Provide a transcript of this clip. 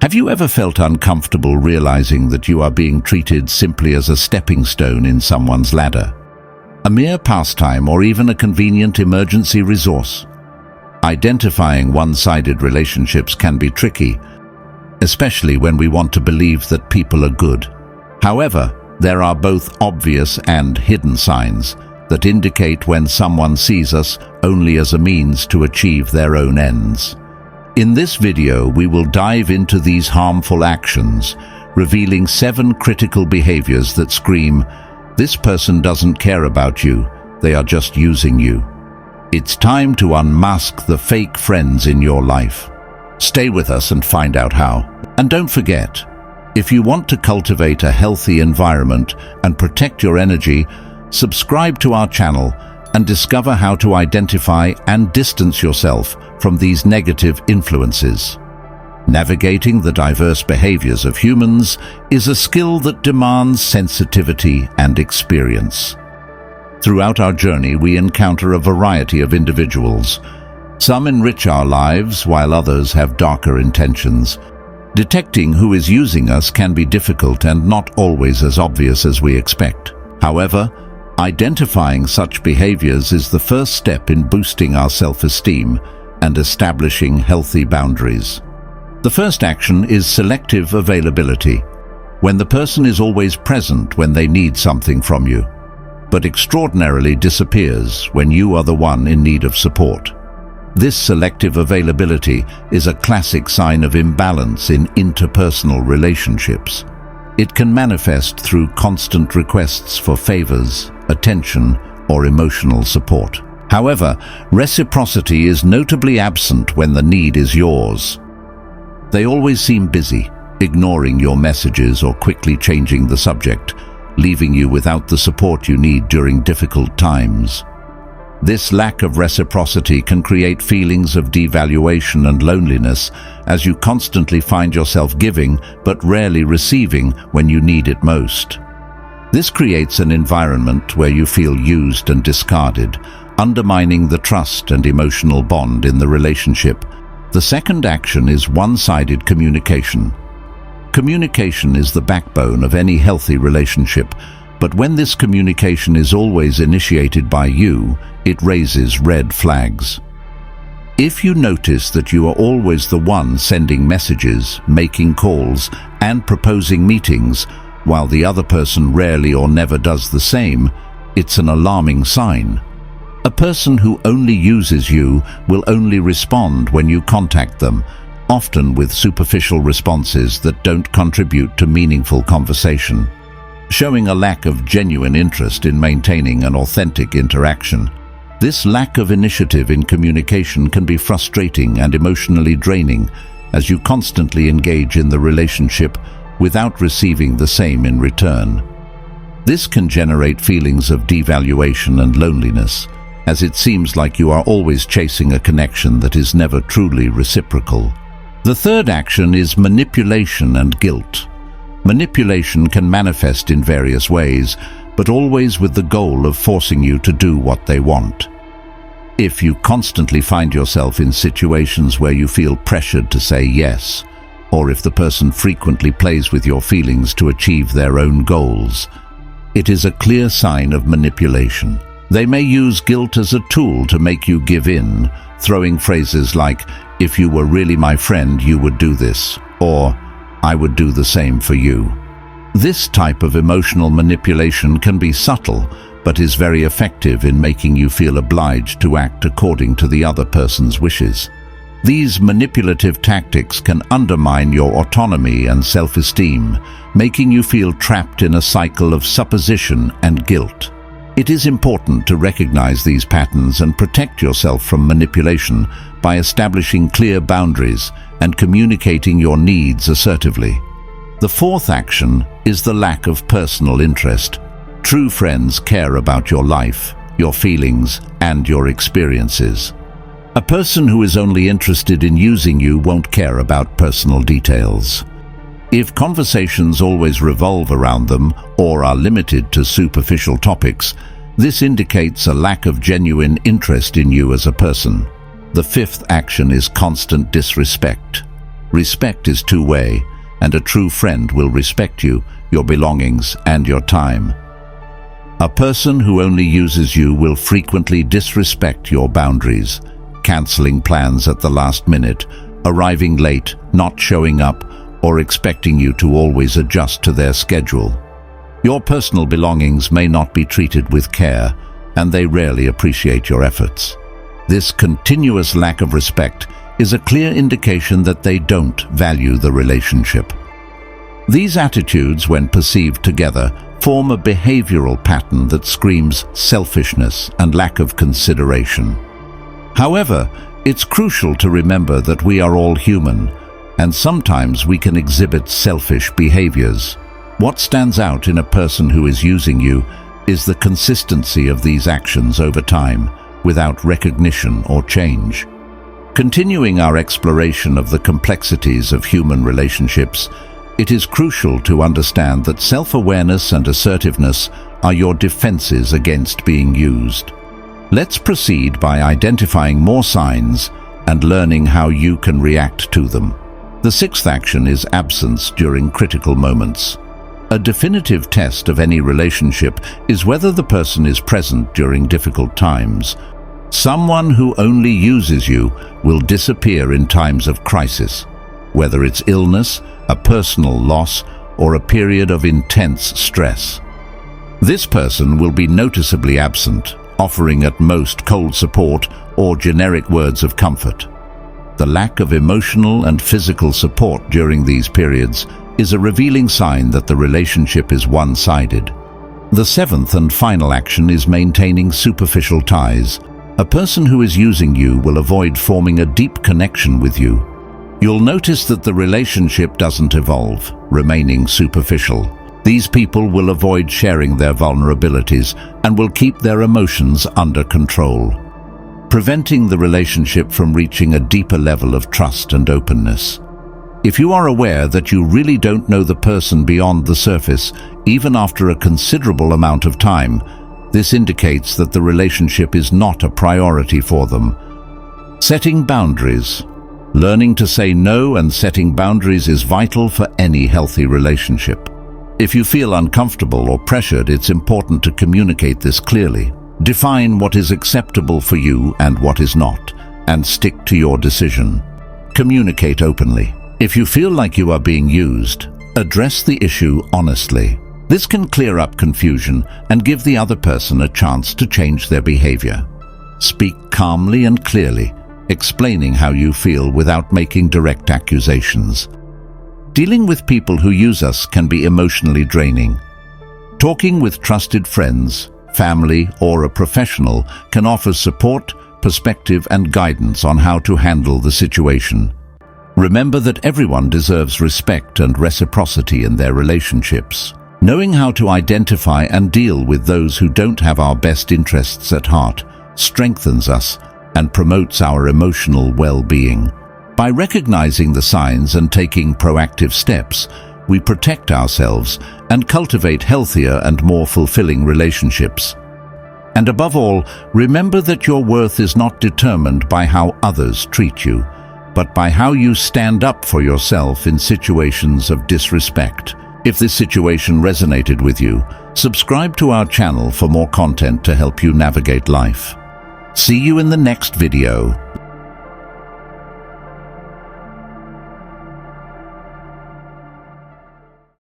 Have you ever felt uncomfortable realizing that you are being treated simply as a stepping stone in someone's ladder? A mere pastime or even a convenient emergency resource? Identifying one-sided relationships can be tricky, especially when we want to believe that people are good. However, there are both obvious and hidden signs that indicate when someone sees us only as a means to achieve their own ends. In this video, we will dive into these harmful actions, revealing 7 critical behaviors that scream, "This person doesn't care about you, they are just using you." It's time to unmask the fake friends in your life. Stay with us and find out how. And don't forget, if you want to cultivate a healthy environment and protect your energy, subscribe to our channel and discover how to identify and distance yourself from these negative influences. Navigating the diverse behaviors of humans is a skill that demands sensitivity and experience. Throughout our journey, we encounter a variety of individuals. Some enrich our lives, while others have darker intentions. Detecting who is using us can be difficult and not always as obvious as we expect. However, identifying such behaviors is the first step in boosting our self-esteem and establishing healthy boundaries. The first action is selective availability, when the person is always present when they need something from you, but extraordinarily disappears when you are the one in need of support. This selective availability is a classic sign of imbalance in interpersonal relationships. It can manifest through constant requests for favors, attention, or emotional support. However, reciprocity is notably absent when the need is yours. They always seem busy, ignoring your messages or quickly changing the subject, leaving you without the support you need during difficult times. This lack of reciprocity can create feelings of devaluation and loneliness, as you constantly find yourself giving but rarely receiving when you need it most. This creates an environment where you feel used and discarded, undermining the trust and emotional bond in the relationship. The second action is one-sided communication. Communication is the backbone of any healthy relationship, but when this communication is always initiated by you, it raises red flags. If you notice that you are always the one sending messages, making calls, and proposing meetings, while the other person rarely or never does the same, it's an alarming sign. A person who only uses you will only respond when you contact them, often with superficial responses that don't contribute to meaningful conversation, showing a lack of genuine interest in maintaining an authentic interaction. This lack of initiative in communication can be frustrating and emotionally draining, as you constantly engage in the relationship without receiving the same in return. This can generate feelings of devaluation and loneliness, as it seems like you are always chasing a connection that is never truly reciprocal. The third action is manipulation and guilt. Manipulation can manifest in various ways, but always with the goal of forcing you to do what they want. If you constantly find yourself in situations where you feel pressured to say yes, or if the person frequently plays with your feelings to achieve their own goals, it is a clear sign of manipulation. They may use guilt as a tool to make you give in, throwing phrases like, "If you were really my friend, you would do this," or "I would do the same for you." This type of emotional manipulation can be subtle, but is very effective in making you feel obliged to act according to the other person's wishes. These manipulative tactics can undermine your autonomy and self-esteem, making you feel trapped in a cycle of supposition and guilt. It is important to recognize these patterns and protect yourself from manipulation by establishing clear boundaries and communicating your needs assertively. The fourth action is the lack of personal interest. True friends care about your life, your feelings, and your experiences. A person who is only interested in using you won't care about personal details. If conversations always revolve around them or are limited to superficial topics, this indicates a lack of genuine interest in you as a person. The fifth action is constant disrespect. Respect is two-way, and a true friend will respect you, your belongings, and your time. A person who only uses you will frequently disrespect your boundaries, canceling plans at the last minute, arriving late, not showing up, or expecting you to always adjust to their schedule. Your personal belongings may not be treated with care, and they rarely appreciate your efforts. This continuous lack of respect is a clear indication that they don't value the relationship. These attitudes, when perceived together, form a behavioral pattern that screams selfishness and lack of consideration. However, it's crucial to remember that we are all human, and sometimes we can exhibit selfish behaviors. What stands out in a person who is using you is the consistency of these actions over time, without recognition or change. Continuing our exploration of the complexities of human relationships, it is crucial to understand that self-awareness and assertiveness are your defenses against being used. Let's proceed by identifying more signs and learning how you can react to them. The sixth action is absence during critical moments. A definitive test of any relationship is whether the person is present during difficult times. Someone who only uses you will disappear in times of crisis, whether it's illness, a personal loss, or a period of intense stress. This person will be noticeably absent, offering at most cold support or generic words of comfort. The lack of emotional and physical support during these periods is a revealing sign that the relationship is one-sided. The seventh and final action is maintaining superficial ties. A person who is using you will avoid forming a deep connection with you. You'll notice that the relationship doesn't evolve, remaining superficial. These people will avoid sharing their vulnerabilities and will keep their emotions under control, preventing the relationship from reaching a deeper level of trust and openness. If you are aware that you really don't know the person beyond the surface, even after a considerable amount of time, this indicates that the relationship is not a priority for them. Setting boundaries. Learning to say no and setting boundaries is vital for any healthy relationship. If you feel uncomfortable or pressured, it's important to communicate this clearly. Define what is acceptable for you and what is not, and stick to your decision. Communicate openly. If you feel like you are being used, address the issue honestly. This can clear up confusion and give the other person a chance to change their behavior. Speak calmly and clearly, explaining how you feel without making direct accusations. Dealing with people who use us can be emotionally draining. Talking with trusted friends, family, or a professional can offer support, perspective, and guidance on how to handle the situation. Remember that everyone deserves respect and reciprocity in their relationships. Knowing how to identify and deal with those who don't have our best interests at heart strengthens us and promotes our emotional well-being. By recognizing the signs and taking proactive steps, we protect ourselves and cultivate healthier and more fulfilling relationships. And above all, remember that your worth is not determined by how others treat you, but by how you stand up for yourself in situations of disrespect. If this situation resonated with you, subscribe to our channel for more content to help you navigate life. See you in the next video.